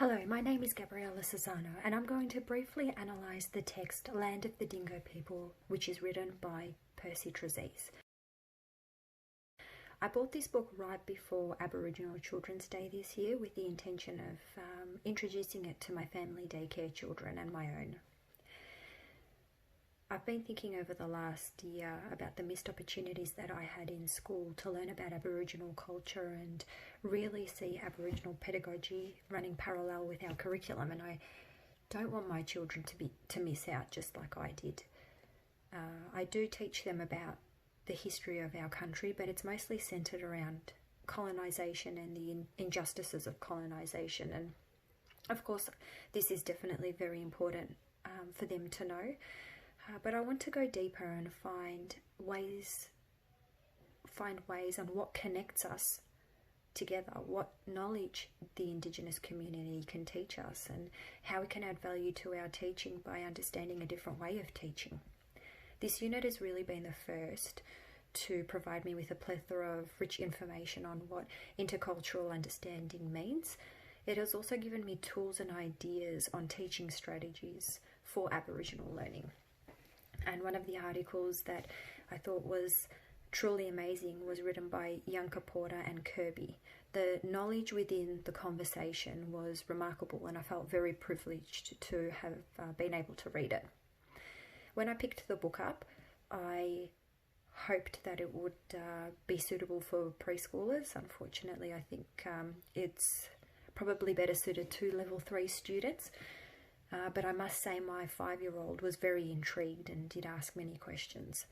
Hello, my name is Gabriella Cesano, and I'm going to briefly analyse the text Land of the Dingo People, which is written by Percy Trezise. I bought this book right before Aboriginal Children's Day this year with the intention of introducing it to my family daycare children and my own. I've been thinking over the last year about the missed opportunities that I had in school to learn about Aboriginal culture and really see Aboriginal pedagogy running parallel with our curriculum, and I don't want my children to miss out just like I did. I do teach them about the history of our country, but it's mostly centred around colonisation and the injustices of colonisation, and of course this is definitely very important for them to know. But I want to go deeper and find ways on what connects us together, what knowledge the Indigenous community can teach us, and how we can add value to our teaching by understanding a different way of teaching. This unit has really been the first to provide me with a plethora of rich information on what intercultural understanding means. It has also given me tools and ideas on teaching strategies for Aboriginal learning. And one of the articles that I thought was truly amazing was written by Yanka Porter and Kirby. The knowledge within the conversation was remarkable, and I felt very privileged to have been able to read it. When I picked the book up, I hoped that it would be suitable for preschoolers. Unfortunately, I think it's probably better suited to level 3 students. But I must say my 5-year-old was very intrigued and did ask many questions.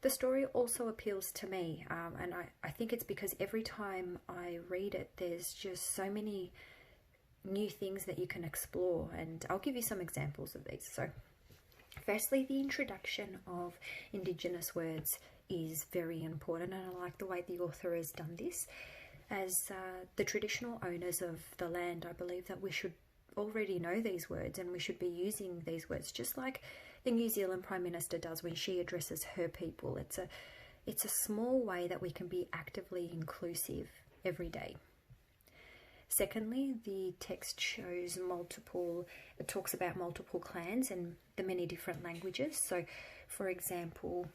The story also appeals to me, and I think it's because every time I read it, there's just so many new things that you can explore, and I'll give you some examples of these. So, firstly, the introduction of Indigenous words is very important, and I like the way the author has done this. As the traditional owners of the land, I believe that we should already know these words, and we should be using these words just like the New Zealand Prime Minister does when she addresses her people. It's a small way that we can be actively inclusive every day. Secondly, the text it talks about multiple clans and the many different languages. So, for example,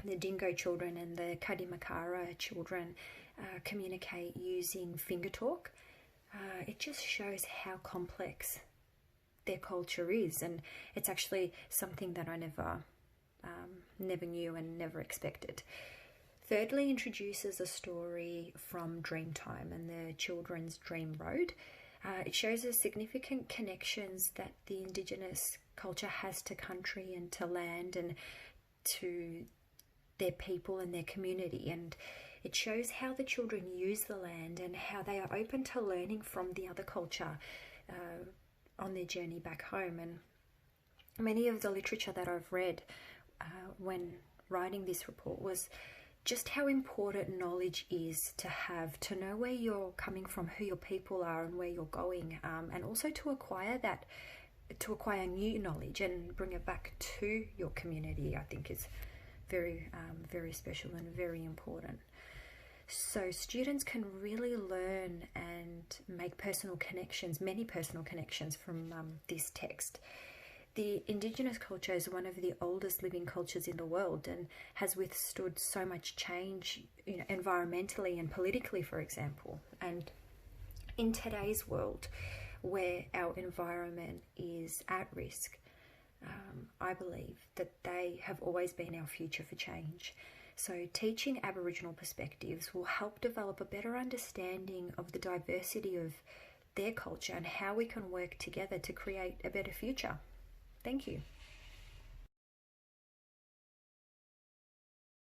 the Dingo children and the Kadimakara children communicate using finger talk. It just shows how complex their culture is, and it's actually something that I never knew and never expected. Thirdly, introduces a story from Dreamtime and the children's dream road. It shows the significant connections that the Indigenous culture has to country and to land and to their people and their community, and it shows how the children use the land and how they are open to learning from the other culture on their journey back home. And many of the literature that I've read when writing this report was just how important knowledge is to have, to know where you're coming from, who your people are and where you're going, and also to acquire new knowledge and bring it back to your community, I think is very, very special and very important. So students can really learn and make many personal connections from this text. The Indigenous culture is one of the oldest living cultures in the world and has withstood so much change, environmentally and politically, for example. And in today's world, where our environment is at risk, I believe that they have always been our future for change. So teaching Aboriginal perspectives will help develop a better understanding of the diversity of their culture and how we can work together to create a better future. Thank you.